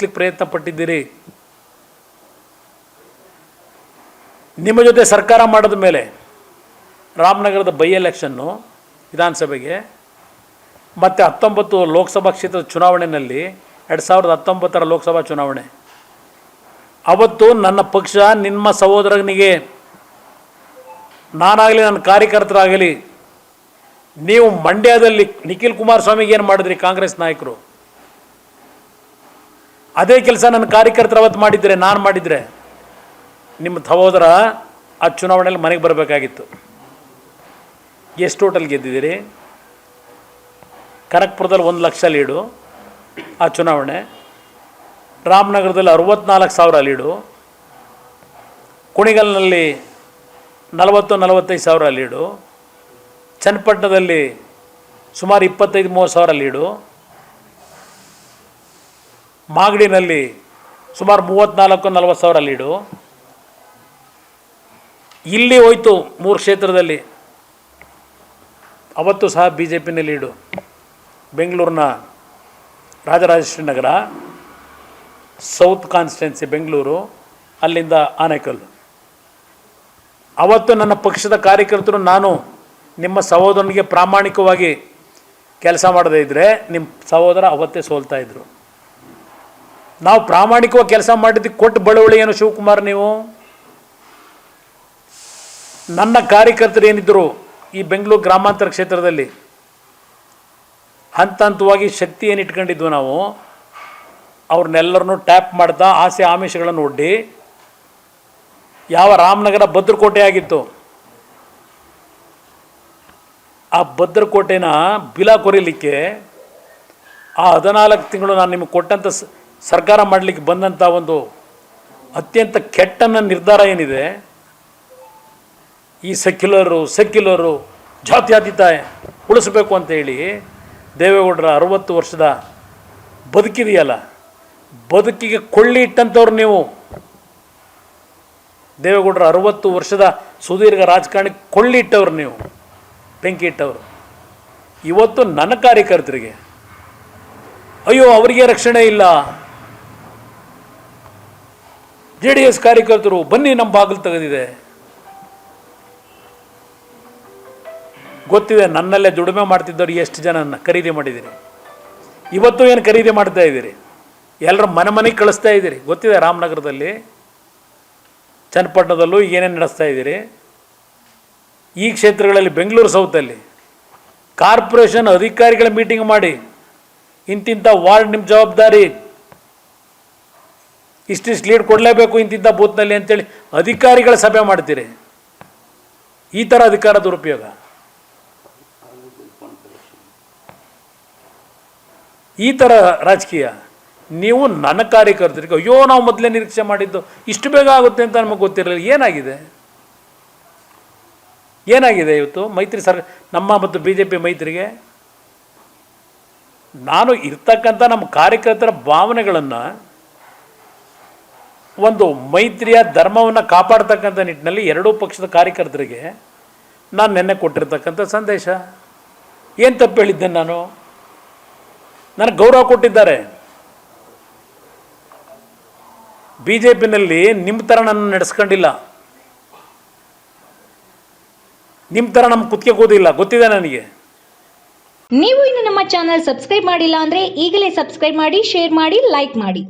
ಮುಗಿಸ್ಲಿಕ್ಕೆ ಪ್ರಯತ್ನ ಪಟ್ಟಿದ್ದೀರಿ. ನಿಮ್ಮ ಜೊತೆ ಸರ್ಕಾರ ಮಾಡಿದ ಮೇಲೆ ರಾಮನಗರದ ಬೈ ಎಲೆಕ್ಷನ್ನು ವಿಧಾನಸಭೆಗೆ ಮತ್ತು 19 ಲೋಕಸಭಾ ಕ್ಷೇತ್ರದ ಚುನಾವಣೆಯಲ್ಲಿ 2019 ಲೋಕಸಭಾ ಚುನಾವಣೆ ಅವತ್ತು ನನ್ನ ಪಕ್ಷ ನಿಮ್ಮ ಸಹೋದರನಿಗೆ ನಾನಾಗಲಿ ನನ್ನ ಕಾರ್ಯಕರ್ತರಾಗಲಿ ನೀವು ಮಂಡ್ಯದಲ್ಲಿ ನಿಖಿಲ್ ಕುಮಾರಸ್ವಾಮಿಗೆ ಏನು ಮಾಡಿದ್ರಿ ಕಾಂಗ್ರೆಸ್ ನಾಯಕರು, ಅದೇ ಕೆಲಸ ನನ್ನ ಕಾರ್ಯಕರ್ತರು ಅವತ್ತು ಮಾಡಿದರೆ ನಾನು ಮಾಡಿದರೆ ನಿಮ್ಮ ಸಹೋದರ ಆ ಚುನಾವಣೆಯಲ್ಲಿ ಮನೆಗೆ ಬರಬೇಕಾಗಿತ್ತು. ಎಷ್ಟು ಟೋಟಲ್ ಗೆದ್ದಿದ್ದೀರಿ? ಕನಕಪುರದಲ್ಲಿ 1 ಲಕ್ಷ ಲೀಡು ಆ ಚುನಾವಣೆ, ರಾಮನಗರದಲ್ಲಿ 64,000 ಲೀಡು, ಕುಣಿಗಲ್ನಲ್ಲಿ 40-45 ಸಾವಿರ ಲೀಡು, ಚನ್ನಪಟ್ಟಣದಲ್ಲಿ ಸುಮಾರು 25-30 ಸಾವಿರ ಲೀಡು, ಮಾಗಡಿನಲ್ಲಿ ಸುಮಾರು 34-40 ಸಾವಿರ ಲೀಡು. ಇಲ್ಲಿ ಹೋಯ್ತು 3 ಕ್ಷೇತ್ರದಲ್ಲಿ, ಅವತ್ತು ಸಹ ಬಿ ಜೆ ಪಿನೇ ಲೀಡು. ಬೆಂಗಳೂರಿನ ರಾಜರಾಜೇಶ್ವರಿ ನಗರ ಸೌತ್ ಕಾನ್ಸ್ಟಿಟ್ಯುನ್ಸಿ ಬೆಂಗಳೂರು, ಅಲ್ಲಿಂದ ಆನೇಕಲ್ಲು. ಅವತ್ತು ನನ್ನ ಪಕ್ಷದ ಕಾರ್ಯಕರ್ತರು ನಾನು ನಿಮ್ಮ ಸಹೋದರನಿಗೆ ಪ್ರಾಮಾಣಿಕವಾಗಿ ಕೆಲಸ ಮಾಡದೇ ಇದ್ದರೆ ನಿಮ್ಮ ಸಹೋದರ ಅವತ್ತೇ ಸೋಲ್ತಾಯಿದ್ರು. ನಾವು ಪ್ರಾಮಾಣಿಕವಾಗಿ ಕೆಲಸ ಮಾಡಿದ್ದಕ್ಕೆ ಕೊಟ್ಟು ಬಳುವಳಿ ಏನು ಶಿವಕುಮಾರ್? ನೀವು ನನ್ನ ಕಾರ್ಯಕರ್ತರು ಏನಿದ್ದರು ಈ ಬೆಂಗಳೂರು ಗ್ರಾಮಾಂತರ ಕ್ಷೇತ್ರದಲ್ಲಿ ಹಂತ ಹಂತವಾಗಿ ಶಕ್ತಿ ಏನು ಇಟ್ಕೊಂಡಿದ್ವು ನಾವು, ಅವ್ರನ್ನೆಲ್ಲರನ್ನೂ ಟ್ಯಾಪ್ ಮಾಡ್ತಾ ಆಸೆ ಆಮಿಷಗಳನ್ನು ಒಡ್ಡಿ ಯಾವ ರಾಮನಗರ ಭದ್ರಕೋಟೆ ಆಗಿತ್ತು ಆ ಭದ್ರಕೋಟೆನ ಬಿಲ ಕೊರಿಲಿಕ್ಕೆ ಆ 14 ತಿಂಗಳು ನಾನು ನಿಮಗೆ ಕೊಟ್ಟಂಥ ಸರ್ಕಾರ ಮಾಡಲಿಕ್ಕೆ ಬಂದಂಥ ಒಂದು ಅತ್ಯಂತ ಕೆಟ್ಟನ ನಿರ್ಧಾರ ಏನಿದೆ, ಈ ಸೆಕ್ಯುಲರು ಜಾತ್ಯತೀತ ಉಳಿಸಬೇಕು ಅಂತೇಳಿ ದೇವೇಗೌಡರ 60 ವರ್ಷದ ಬದುಕಿದೆಯಲ್ಲ, ಬದುಕಿಗೆ ಕೊಳ್ಳಿ ಇಟ್ಟಂಥವ್ರು ನೀವು. ದೇವೇಗೌಡರ 60 ವರ್ಷದ ಸುದೀರ್ಘ ರಾಜಕಾರಣಕ್ಕೆ ಕೊಳ್ಳಿ ಇಟ್ಟವ್ರು ನೀವು, ಬೆಂಕಿ ಇಟ್ಟವರು. ಇವತ್ತು ನನ್ನ ಕಾರ್ಯಕರ್ತರಿಗೆ ಅಯ್ಯೋ ಅವರಿಗೆ ರಕ್ಷಣೆ ಇಲ್ಲ, JDS ಕಾರ್ಯಕರ್ತರು ಬನ್ನಿ ನಮ್ಮ ಬಾಗಿಲು ತೆಗೆದಿದೆ. ಗೊತ್ತಿದೆ ನನ್ನಲ್ಲೇ ದುಡಿಮೆ ಮಾಡ್ತಿದ್ದವ್ರು ಎಷ್ಟು ಜನನ ಖರೀದಿ ಮಾಡಿದ್ದೀರಿ, ಇವತ್ತು ಏನು ಖರೀದಿ ಮಾಡ್ತಾ ಇದ್ದೀರಿ, ಎಲ್ಲರ ಮನೆಗೆ ಕಳಿಸ್ತಾ ಇದ್ದೀರಿ. ಗೊತ್ತಿದೆ ರಾಮನಗರದಲ್ಲಿ, ಚನ್ನಪಟ್ಟಣದಲ್ಲೂ ಏನೇನು ನಡೆಸ್ತಾ ಇದ್ದೀರಿ. ಈ ಕ್ಷೇತ್ರಗಳಲ್ಲಿ ಬೆಂಗಳೂರು ಸೌತಲ್ಲಿ ಕಾರ್ಪೊರೇಷನ್ ಅಧಿಕಾರಿಗಳ ಮೀಟಿಂಗ್ ಮಾಡಿ ಇಂತಿಂಥ ವಾರ್ಡ್ ನಿಮ್ಮ ಜವಾಬ್ದಾರಿ, ಇಷ್ಟಿಷ್ಟು ಲೀಡ್ ಕೊಡಲೇಬೇಕು ಇಂತಿಂಥ ಬೂತ್ನಲ್ಲಿ ಅಂತೇಳಿ ಅಧಿಕಾರಿಗಳ ಸಭೆ ಮಾಡ್ತೀರಿ. ಈ ಥರ ಅಧಿಕಾರ ದುರುಪಯೋಗ, ಈ ಥರ ರಾಜಕೀಯ. ನೀವು ನನ್ನ ಕಾರ್ಯಕರ್ತರಿಗೆ ಅಯ್ಯೋ ನಾವು ಮೊದಲೇ ನಿರೀಕ್ಷೆ ಮಾಡಿದ್ದು ಇಷ್ಟು ಬೇಗ ಆಗುತ್ತೆ ಅಂತ ನಮಗೆ ಗೊತ್ತಿರಲಿಲ್ಲ. ಏನಾಗಿದೆ ಇವತ್ತು ಮೈತ್ರಿ ನಮ್ಮ ಮತ್ತು BJP ಮೈತ್ರಿಗೆ? ನಾನು ಇರ್ತಕ್ಕಂಥ ನಮ್ಮ ಕಾರ್ಯಕರ್ತರ ಭಾವನೆಗಳನ್ನು ಒಂದು ಮೈತ್ರಿಯ ಧರ್ಮವನ್ನು ಕಾಪಾಡ್ತಕ್ಕಂಥ ನಿಟ್ಟಿನಲ್ಲಿ ಎರಡೂ ಪಕ್ಷದ ಕಾರ್ಯಕರ್ತರಿಗೆ ನಾನು ನೆನ್ನೆ ಕೊಟ್ಟಿರ್ತಕ್ಕಂಥ ಸಂದೇಶ. ಏನು ತಪ್ಪು ಹೇಳಿದ್ದೆ ನಾನು? ನನಗೆ ಗೌರವ ಕೊಟ್ಟಿದ್ದಾರೆ. BJPನಲ್ಲಿ ನಿಮ್ಮ ಥರ ನನ್ನ ನಡೆಸ್ಕೊಂಡಿಲ್ಲ, ನಿಮ್ಮ ಥರ ನಮ್ಮ ಕುತ್ತಿಗೆ ಕೂದಿಲ್ಲ, ಗೊತ್ತಿದೆ ನನಗೆ. ನೀವು ಇನ್ನು ನಮ್ಮ ಚಾನಲ್ ಸಬ್ಸ್ಕ್ರೈಬ್ ಮಾಡಿಲ್ಲ ಅಂದರೆ ಈಗಲೇ ಸಬ್ಸ್ಕ್ರೈಬ್ ಮಾಡಿ, ಶೇರ್ ಮಾಡಿ, ಲೈಕ್ ಮಾಡಿ.